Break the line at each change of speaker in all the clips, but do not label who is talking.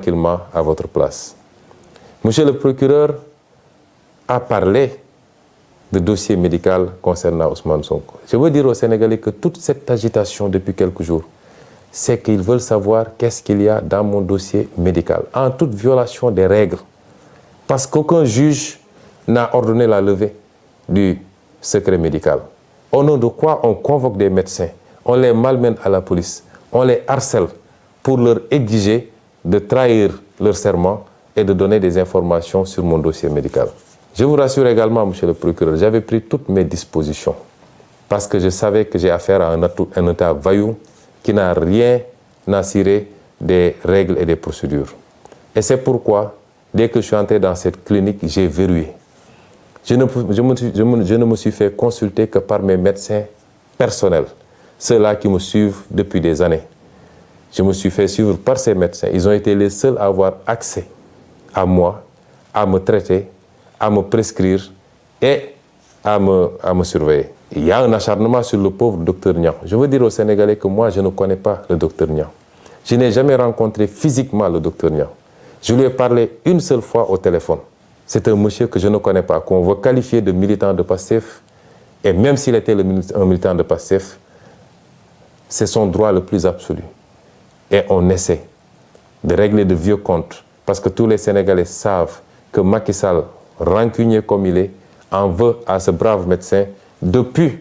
tranquillement à votre place. Monsieur le procureur a parlé de dossier médical concernant Ousmane Sonko. Je veux dire aux Sénégalais que toute cette agitation depuis quelques jours, c'est qu'ils veulent savoir qu'est-ce qu'il y a dans mon dossier médical, en toute violation des règles. Parce qu'aucun juge n'a ordonné la levée du secret médical. Au nom de quoi on convoque des médecins, on les malmène à la police, on les harcèle pour leur exiger de trahir leur serment et de donner des informations sur mon dossier médical. Je vous rassure également, monsieur le procureur, j'avais pris toutes mes dispositions parce que je savais que j'ai affaire à un État vaillou qui n'a rien à cirer des règles et des procédures. Et c'est pourquoi, dès que je suis entré dans cette clinique, j'ai verrouillé. Je ne me suis fait consulter que par mes médecins personnels, ceux-là qui me suivent depuis des années. Je me suis fait suivre par ces médecins. Ils ont été les seuls à avoir accès à moi, à me traiter, à me prescrire et à me surveiller. Il y a un acharnement sur le pauvre docteur Niang. Je veux dire aux Sénégalais que moi, je ne connais pas le docteur Niang. Je n'ai jamais rencontré physiquement le docteur Niang. Je lui ai parlé une seule fois au téléphone. C'est un monsieur que je ne connais pas, qu'on veut qualifier de militant de Pastef. Et même s'il était un militant de Pastef, c'est son droit le plus absolu. Et on essaie de régler de vieux comptes. Parce que tous les Sénégalais savent que Macky Sall, rancunier comme il est, en veut à ce brave médecin depuis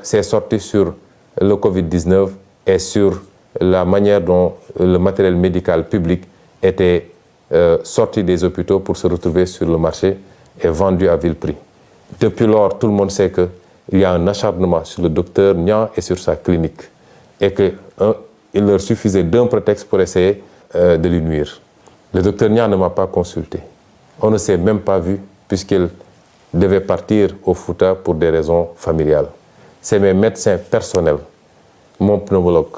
ses sorties sur le Covid-19 et sur la manière dont le matériel médical public était sorti des hôpitaux pour se retrouver sur le marché et vendu à vil prix. Depuis lors, tout le monde sait qu'il y a un acharnement sur le docteur Niang et sur sa clinique et qu'il leur suffisait d'un prétexte pour essayer de lui nuire. Le docteur Niang ne m'a pas consulté. On ne s'est même pas vu puisqu'il devait partir au Fouta pour des raisons familiales. C'est mes médecins personnels, mon pneumologue,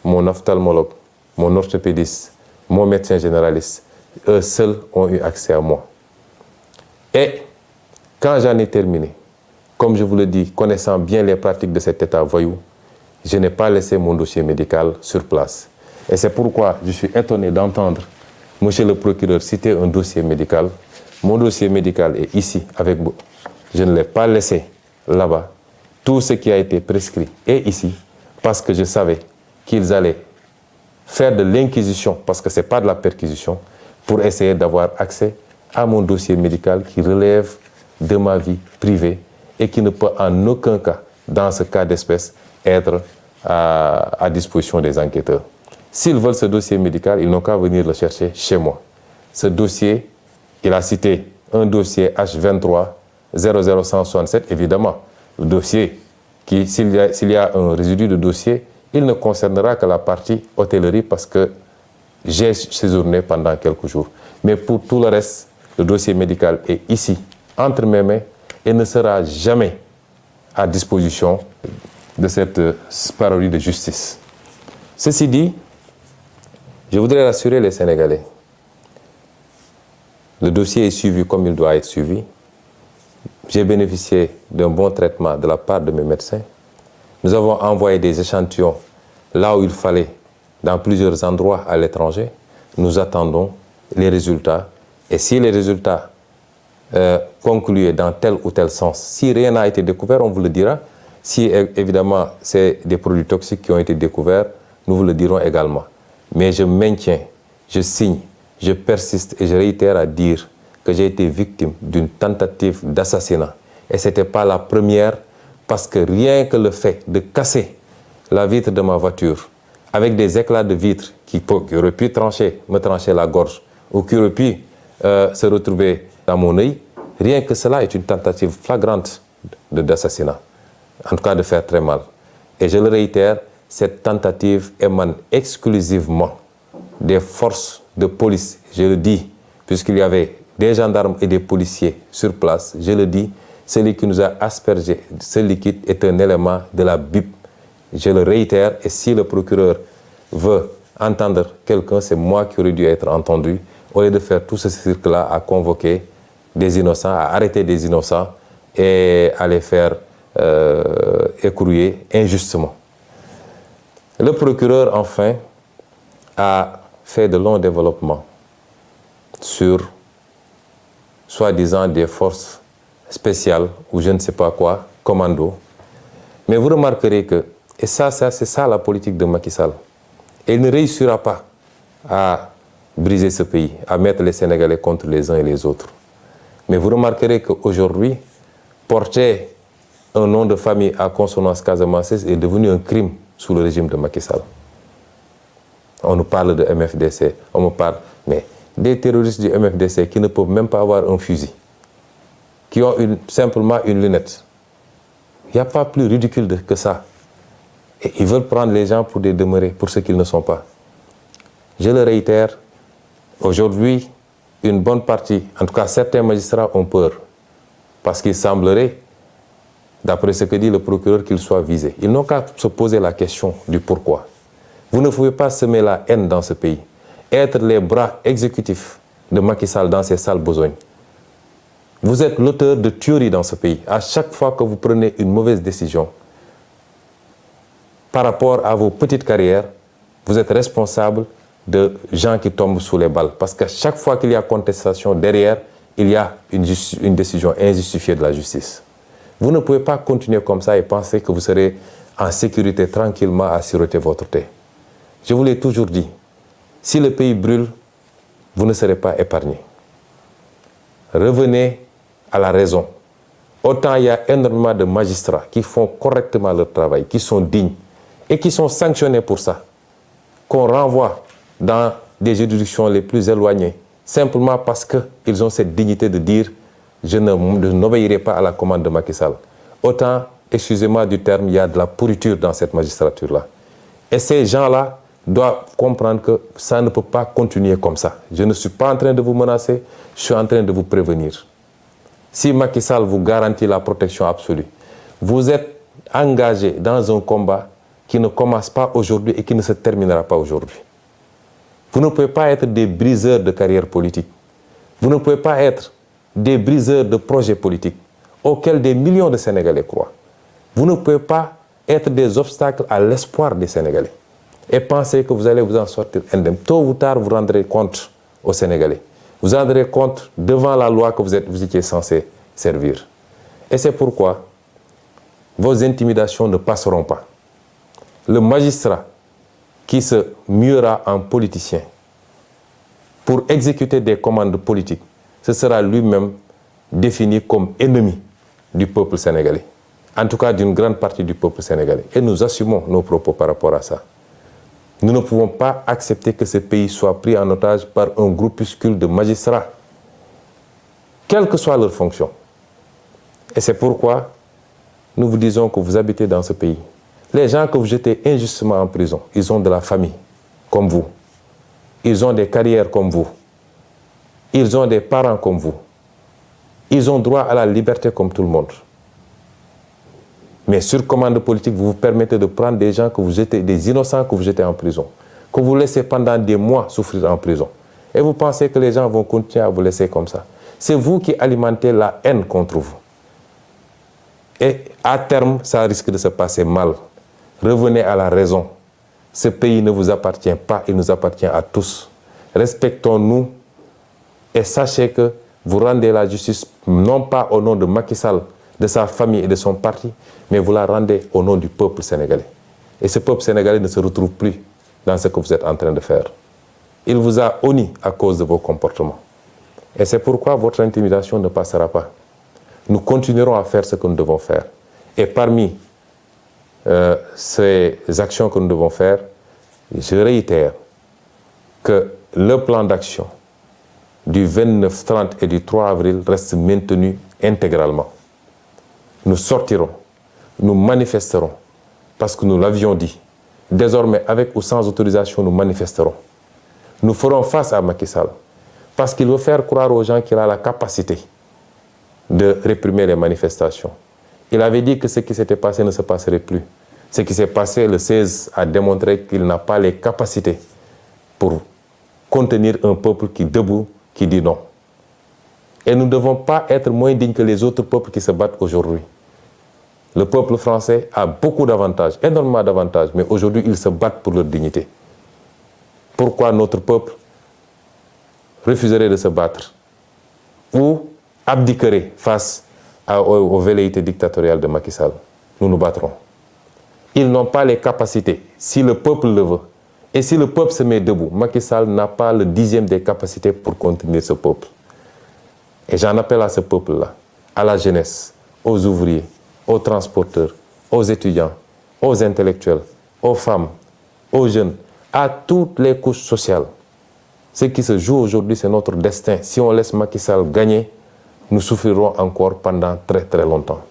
mon ophtalmologue, mon orthopédiste, mon médecin généraliste, eux seuls ont eu accès à moi. Et quand j'en ai terminé, comme je vous le dis, connaissant bien les pratiques de cet État voyou, je n'ai pas laissé mon dossier médical sur place. Et c'est pourquoi je suis étonné d'entendre monsieur le procureur citer un dossier médical. Mon dossier médical est ici avec vous. Je ne l'ai pas laissé là-bas. Tout ce qui a été prescrit est ici parce que je savais qu'ils allaient faire de l'inquisition, parce que ce n'est pas de la perquisition, pour essayer d'avoir accès à mon dossier médical qui relève de ma vie privée et qui ne peut en aucun cas, dans ce cas d'espèce, être à disposition des enquêteurs. S'ils veulent ce dossier médical, ils n'ont qu'à venir le chercher chez moi. Ce dossier, il a cité un dossier H23 00167, évidemment. Le dossier, s'il y a un résidu de dossier, il ne concernera que la partie hôtellerie parce que j'ai séjourné pendant quelques jours. Mais pour tout le reste, le dossier médical est ici, entre mes mains, et ne sera jamais à disposition de cette parodie de justice. Ceci dit, je voudrais rassurer les Sénégalais. Le dossier est suivi comme il doit être suivi. J'ai bénéficié d'un bon traitement de la part de mes médecins. Nous avons envoyé des échantillons là où il fallait, dans plusieurs endroits à l'étranger. Nous attendons les résultats. Et si les résultats concluent dans tel ou tel sens, si rien n'a été découvert, on vous le dira. Si évidemment c'est des produits toxiques qui ont été découverts, nous vous le dirons également. Mais je maintiens, je signe, je persiste et je réitère à dire que j'ai été victime d'une tentative d'assassinat. Et ce n'était pas la première, parce que rien que le fait de casser la vitre de ma voiture avec des éclats de vitre qui auraient pu me trancher la gorge ou qui auraient pu se retrouver dans mon œil, rien que cela est une tentative flagrante d'assassinat, en tout cas de faire très mal. Et je le réitère, cette tentative émane exclusivement des forces de police, je le dis, puisqu'il y avait des gendarmes et des policiers sur place, je le dis, celui qui nous a aspergé ce liquide est un élément de la BIP. Je le réitère, et si le procureur veut entendre quelqu'un, c'est moi qui aurais dû être entendu, au lieu de faire tout ce cirque-là à convoquer des innocents, à arrêter des innocents et à les faire écrouiller injustement. Le procureur, enfin, a fait de longs développements sur, soi-disant, des forces spéciales ou je ne sais pas quoi, commando. Mais vous remarquerez que, et ça c'est ça la politique de Macky Sall, et il ne réussira pas à briser ce pays, à mettre les Sénégalais contre les uns et les autres. Mais vous remarquerez qu'aujourd'hui, porter un nom de famille à consonance casamançaise est devenu un crime sous le régime de Macky Sall. On nous parle de MFDC, on me parle, mais des terroristes du MFDC qui ne peuvent même pas avoir un fusil, qui ont simplement une lunette. Il n'y a pas plus ridicule que ça. Et ils veulent prendre les gens pour des demeurés, pour ce qu'ils ne sont pas. Je le réitère, aujourd'hui, une bonne partie, en tout cas certains magistrats ont peur, parce qu'il semblerait, d'après ce que dit le procureur, qu'ils soient visés. Ils n'ont qu'à se poser la question du pourquoi. Vous ne pouvez pas semer la haine dans ce pays, être les bras exécutifs de Macky Sall dans ses sales besognes. Vous êtes l'auteur de tueries dans ce pays. À chaque fois que vous prenez une mauvaise décision, par rapport à vos petites carrières, vous êtes responsable de gens qui tombent sous les balles. Parce qu'à chaque fois qu'il y a contestation derrière, il y a une décision injustifiée de la justice. Vous ne pouvez pas continuer comme ça et penser que vous serez en sécurité tranquillement à siroter votre thé. Je vous l'ai toujours dit, si le pays brûle, vous ne serez pas épargné. Revenez à la raison. Autant il y a énormément de magistrats qui font correctement leur travail, qui sont dignes et qui sont sanctionnés pour ça, qu'on renvoie dans des juridictions les plus éloignées, simplement parce qu'ils ont cette dignité de dire « je n'obéirai pas à la commande de Macky Sall ». Autant, excusez-moi du terme, il y a de la pourriture dans cette magistrature-là. Et ces gens-là doivent comprendre que ça ne peut pas continuer comme ça. Je ne suis pas en train de vous menacer, je suis en train de vous prévenir. Si Macky Sall vous garantit la protection absolue, vous êtes engagé dans un combat qui ne commence pas aujourd'hui et qui ne se terminera pas aujourd'hui. Vous ne pouvez pas être des briseurs de carrière politique. Vous ne pouvez pas être des briseurs de projets politiques auxquels des millions de Sénégalais croient. Vous ne pouvez pas être des obstacles à l'espoir des Sénégalais et penser que vous allez vous en sortir indemne. Tôt ou tard, vous rendrez compte aux Sénégalais. Vous rendrez compte devant la loi que vous étiez censé servir. Et c'est pourquoi vos intimidations ne passeront pas. Le magistrat qui se muera en politicien pour exécuter des commandes politiques, ce sera lui-même défini comme ennemi du peuple sénégalais. En tout cas, d'une grande partie du peuple sénégalais. Et nous assumons nos propos par rapport à ça. Nous ne pouvons pas accepter que ce pays soit pris en otage par un groupuscule de magistrats, quelle que soit leur fonction. Et c'est pourquoi nous vous disons que vous habitez dans ce pays. Les gens que vous jetez injustement en prison, ils ont de la famille, comme vous. Ils ont des carrières comme vous. Ils ont des parents comme vous. Ils ont droit à la liberté comme tout le monde. Mais sur commande politique, vous vous permettez de prendre des gens que vous jetez, des innocents que vous jetez en prison, que vous laissez pendant des mois souffrir en prison. Et vous pensez que les gens vont continuer à vous laisser comme ça. C'est vous qui alimentez la haine contre vous. Et à terme, ça risque de se passer mal. Revenez à la raison. Ce pays ne vous appartient pas, il nous appartient à tous. Respectons-nous et sachez que vous rendez la justice non pas au nom de Macky Sall, de sa famille et de son parti, mais vous la rendez au nom du peuple sénégalais. Et ce peuple sénégalais ne se retrouve plus dans ce que vous êtes en train de faire. Il vous a honni à cause de vos comportements. Et c'est pourquoi votre intimidation ne passera pas. Nous continuerons à faire ce que nous devons faire. Et parmi ces actions que nous devons faire, je réitère que le plan d'action du 29, 30 et du 3 avril reste maintenu intégralement. Nous sortirons, nous manifesterons, parce que nous l'avions dit. Désormais, avec ou sans autorisation, nous manifesterons. Nous ferons face à Macky Sall, parce qu'il veut faire croire aux gens qu'il a la capacité de réprimer les manifestations. Il avait dit que ce qui s'était passé ne se passerait plus. Ce qui s'est passé le 16 a démontré qu'il n'a pas les capacités pour contenir un peuple qui est debout, qui dit non. Et nous ne devons pas être moins dignes que les autres peuples qui se battent aujourd'hui. Le peuple français a beaucoup d'avantages, énormément d'avantages, mais aujourd'hui, ils se battent pour leur dignité. pourquoi notre peuple refuserait de se battre ou abdiquerait face aux velléités dictatoriales de Macky Sall. Nous nous battrons. Ils n'ont pas les capacités, si le peuple le veut. Et si le peuple se met debout, Macky Sall n'a pas le 10e des capacités pour contenir ce peuple. Et j'en appelle à ce peuple-là, à la jeunesse, aux ouvriers, aux transporteurs, aux étudiants, aux intellectuels, aux femmes, aux jeunes, à toutes les couches sociales. Ce qui se joue aujourd'hui, c'est notre destin. Si on laisse Macky Sall gagner, nous souffrirons encore pendant très très longtemps.